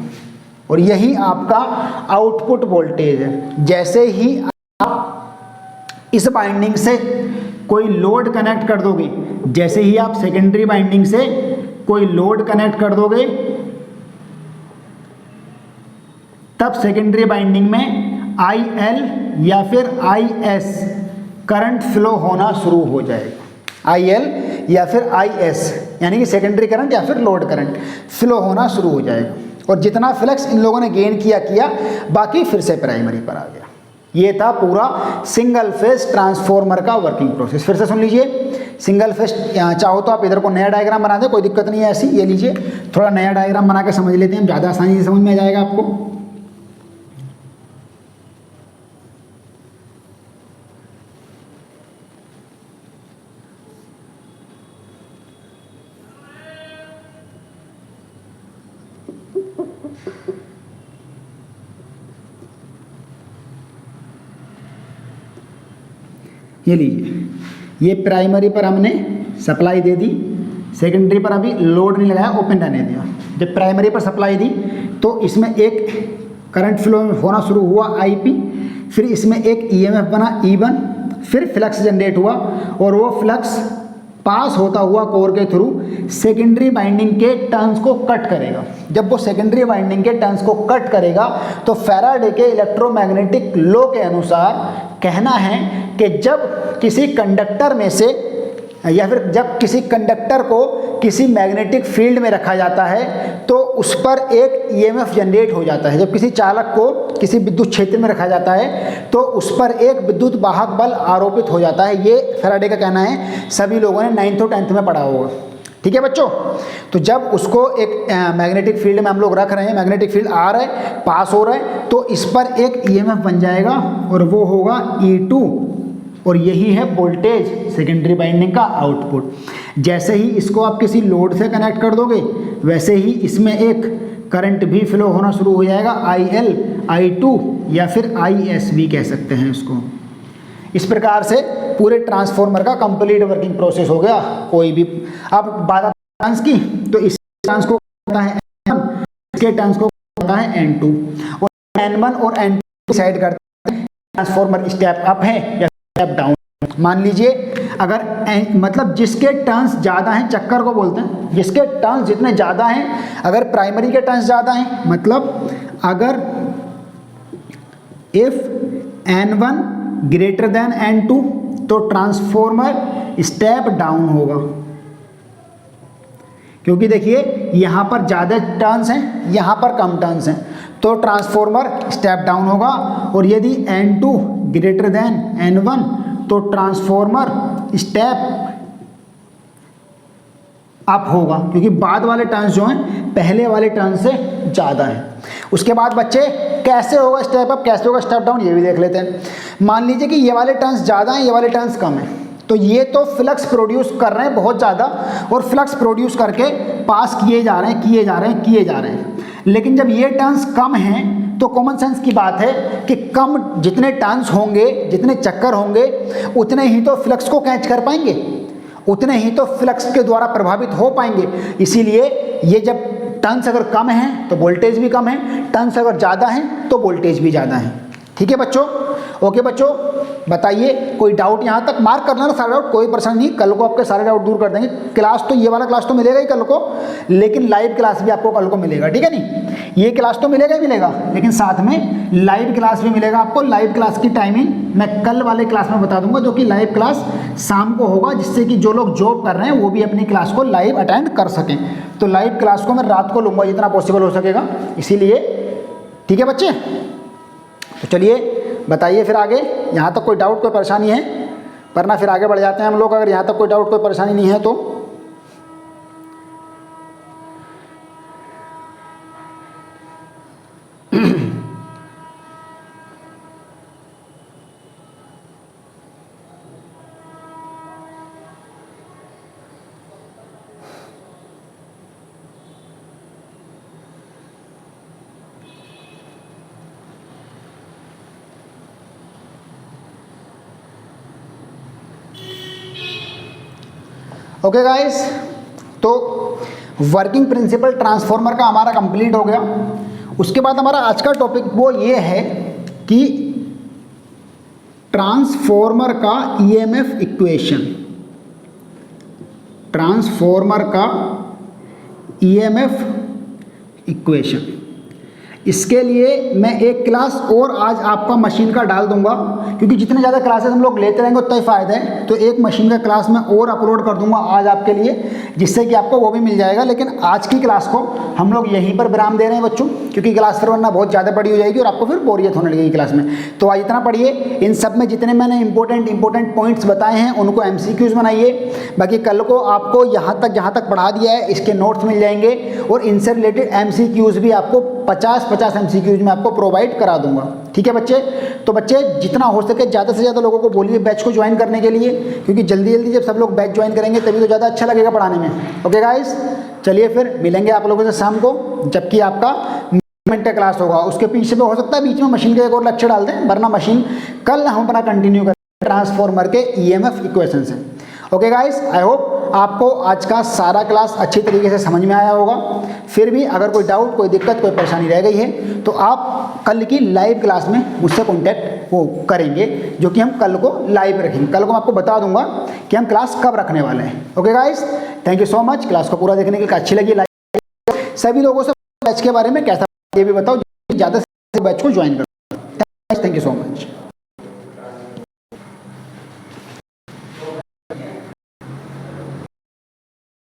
और यही आपका आउटपुट वोल्टेज है। जैसे ही आप इस वाइंडिंग से कोई लोड कनेक्ट कर दोगे, जैसे ही आप सेकेंडरी वाइंडिंग से कोई लोड कनेक्ट कर दोगे, तब सेकेंडरी वाइंडिंग में IL या फिर IS करंट फ्लो होना शुरू हो जाएगा। IL या फिर IS यानी कि सेकेंडरी करंट या फिर लोड करंट फ्लो होना शुरू हो जाएगा, और जितना फ्लक्स इन लोगों ने गेन किया बाकी फिर से प्राइमरी पर आ गया। ये था पूरा सिंगल फेज ट्रांसफॉर्मर का वर्किंग प्रोसेस। फिर से सुन लीजिए, सिंगल फेज, चाहो तो आप इधर को नया डायग्राम बना दें, कोई दिक्कत नहीं है ऐसी। ये लीजिए, थोड़ा नया डायग्राम बना के समझ लेते हैं, ज़्यादा आसानी से समझ में आ जाएगा आपको। ये लीजिए, ये प्राइमरी पर हमने सप्लाई दे दी, सेकेंडरी पर अभी लोड नहीं लगाया, ओपन रहने दिया। जब प्राइमरी पर सप्लाई दी तो इसमें एक करंट फ्लो होना शुरू हुआ IP, फिर इसमें एक EMF बना E1, फिर फ्लक्स जनरेट हुआ, और वो फ्लक्स पास होता हुआ कोर के थ्रू सेकेंडरी वाइंडिंग के टर्न्स को कट करेगा। जब वो सेकेंडरी वाइंडिंग के टर्न्स को कट करेगा तो फैराडे के इलेक्ट्रोमैग्नेटिक लॉ के अनुसार कहना है कि जब किसी कंडक्टर में से या फिर जब किसी कंडक्टर को किसी मैग्नेटिक फील्ड में रखा जाता है तो उस पर एक EMF जनरेट हो जाता है। जब किसी चालक को किसी विद्युत क्षेत्र में रखा जाता है तो उस पर एक विद्युत वाहक बल आरोपित हो जाता है। ये फैराडे का कहना है, सभी लोगों ने 9th और 10th में पढ़ा होगा। ठीक है बच्चों, तो जब उसको एक मैग्नेटिक फील्ड में हम लोग रख रहे हैं, मैग्नेटिक फील्ड आ रहा है, पास हो रहा है, तो इस पर एक EMF बन जाएगा और वो होगा E2, और यही है वोल्टेज सेकेंडरी वाइंडिंग का आउटपुट। जैसे ही इसको आप किसी लोड से कनेक्ट कर दोगे वैसे ही इसमें एक करंट भी फ्लो होना शुरू हो जाएगा, IL, I2 या फिर IS भी कह सकते हैं इसको। इस प्रकार से पूरे ट्रांसफॉर्मर का कंप्लीट वर्किंग प्रोसेस हो गया। कोई भी अब बात टर्न्स की, तो इस टर्न्स को होता है N1, इसके टर्न्स को होता है N2, और N1 और N2 डिसाइड करते हैं ट्रांसफॉर्मर स्टेप अप है या स्टेप डाउन। मान लीजिए अगर मतलब जिसके टर्न्स ज़्यादा हैं, चक्कर को बोलते हैं, जिसके टर्न्स जितने ज़्यादा हैं, अगर प्राइमरी के टर्न्स ज़्यादा हैं मतलब अगर if N1 greater than N2 तो ट्रांसफॉर्मर स्टेप डाउन होगा, क्योंकि देखिए यहां पर ज़्यादा टर्न्स हैं, यहां पर कम टर्न्स हैं, तो ट्रांसफॉर्मर स्टेप डाउन होगा। और यदि N2 ग्रेटर देन N1 तो ट्रांसफॉर्मर स्टेप अप होगा, क्योंकि बाद वाले टर्न्स जो हैं पहले वाले टर्न से ज़्यादा हैं। उसके बाद बच्चे कैसे होगा स्टेप अप, कैसे होगा स्टेप डाउन, ये भी देख लेते हैं। मान लीजिए कि ये वाले टर्न्स ज़्यादा हैं, ये वाले टर्न्स कम हैं, तो ये तो फ्लक्स प्रोड्यूस कर रहे हैं बहुत ज़्यादा, और फ्लक्स प्रोड्यूस करके पास किए जा रहे हैं, किए जा रहे हैं, किए जा रहे हैं। लेकिन जब ये टर्न्स कम हैं तो कॉमन सेंस की बात है कि कम जितने टर्न्स होंगे, जितने चक्कर होंगे, उतने ही तो फ्लक्स को कैच कर पाएंगे, उतने ही तो फ्लक्स के द्वारा प्रभावित हो पाएंगे। इसीलिए ये जब टर्न्स अगर कम हैं तो वोल्टेज भी कम है, टर्न्स अगर ज़्यादा हैं तो वोल्टेज भी ज़्यादा है। ठीक है बच्चों, ओके बच्चों, बताइए कोई डाउट यहाँ तक, मार्क करना ना सारा डाउट, कोई परेशानी नहीं, कल को आपके सारे डाउट दूर कर देंगे। क्लास तो ये वाला क्लास तो मिलेगा ही कल को, लेकिन लाइव क्लास भी आपको कल को मिलेगा, ठीक है नहीं, ये क्लास तो मिलेगा ही मिलेगा, लेकिन साथ में लाइव क्लास भी मिलेगा आपको। लाइव क्लास की टाइमिंग मैं कल वाले क्लास में बता दूंगा, जो कि लाइव क्लास शाम को होगा, जिससे कि जो लोग जॉब कर रहे हैं वो भी अपनी क्लास को लाइव अटेंड कर सकें। तो लाइव क्लास को मैं रात को लूँगा जितना पॉसिबल हो सकेगा, इसीलिए ठीक है बच्चे। तो चलिए बताइए फिर आगे, यहाँ तक कोई डाउट कोई परेशानी है, वरना फिर आगे बढ़ जाते हैं हम लोग, अगर यहाँ तक कोई डाउट कोई परेशानी नहीं है तो। ओके गाइस, तो वर्किंग प्रिंसिपल ट्रांसफॉर्मर का हमारा कंप्लीट हो गया। उसके बाद हमारा आज का टॉपिक वो ये है कि ट्रांसफॉर्मर का ईएमएफ इक्वेशन, ट्रांसफॉर्मर का ईएमएफ इक्वेशन। इसके लिए मैं एक क्लास और आज आपका मशीन का डाल दूंगा, क्योंकि जितने ज़्यादा क्लासेस हम लोग लेते रहेंगे उतना ही फ़ायदा है। तो एक मशीन का क्लास मैं और अपलोड कर दूंगा आज आपके लिए, जिससे कि आपको वो भी मिल जाएगा। लेकिन आज की क्लास को हम लोग यहीं पर विराम दे रहे हैं बच्चों, क्योंकि क्लास फिर वरना बहुत ज़्यादा बड़ी हो जाएगी और आपको फिर बोरियत होने लगेगी क्लास में। तो आज इतना पढ़िए, इन सब में जितने मैंने इंपॉर्टेंट पॉइंट्स बताए हैं उनको MCQs बनाइए। बाकी कल को आपको यहाँ तक जहाँ तक पढ़ा दिया है इसके नोट्स मिल जाएंगे, और इनसे रिलेटेड MCQs भी आपको 50 MCQs में आपको प्रोवाइड करा दूंगा। ठीक है बच्चे, तो बच्चे जितना हो सके ज़्यादा से ज़्यादा लोगों को बोलिए बैच को ज्वाइन करने के लिए, क्योंकि जल्दी जल्दी जब सब लोग बैच ज्वाइन करेंगे तभी तो ज़्यादा अच्छा लगेगा पढ़ाने में। ओके गाइस, चलिए फिर मिलेंगे आप लोगों से शाम को, जबकि आपका मिनट का क्लास होगा। उसके पीछे भी हो सकता है बीच में मशीन का एक और लेक्चर डाल दें, वरना मशीन कल हम अपना कंटिन्यू करें ट्रांसफॉर्मर के EMF इक्वेशन से। ओके गाइस, आई होप आपको आज का सारा क्लास अच्छी तरीके से समझ में आया होगा। फिर भी अगर कोई डाउट, कोई दिक्कत, कोई परेशानी रह गई है तो आप कल की लाइव क्लास में मुझसे कॉन्टैक्ट वो करेंगे, जो कि हम कल को लाइव रखेंगे। कल को मैं आपको बता दूंगा कि हम क्लास कब रखने वाले हैं। Okay guys, thank you so much. Class को पूरा देखने के लिए अच्छी लगी लाइव, सभी लोगों से बैच के बारे में कैसा ये भी बताओ, ज़्यादा से बैच को ज्वाइन करो। Thank you so much.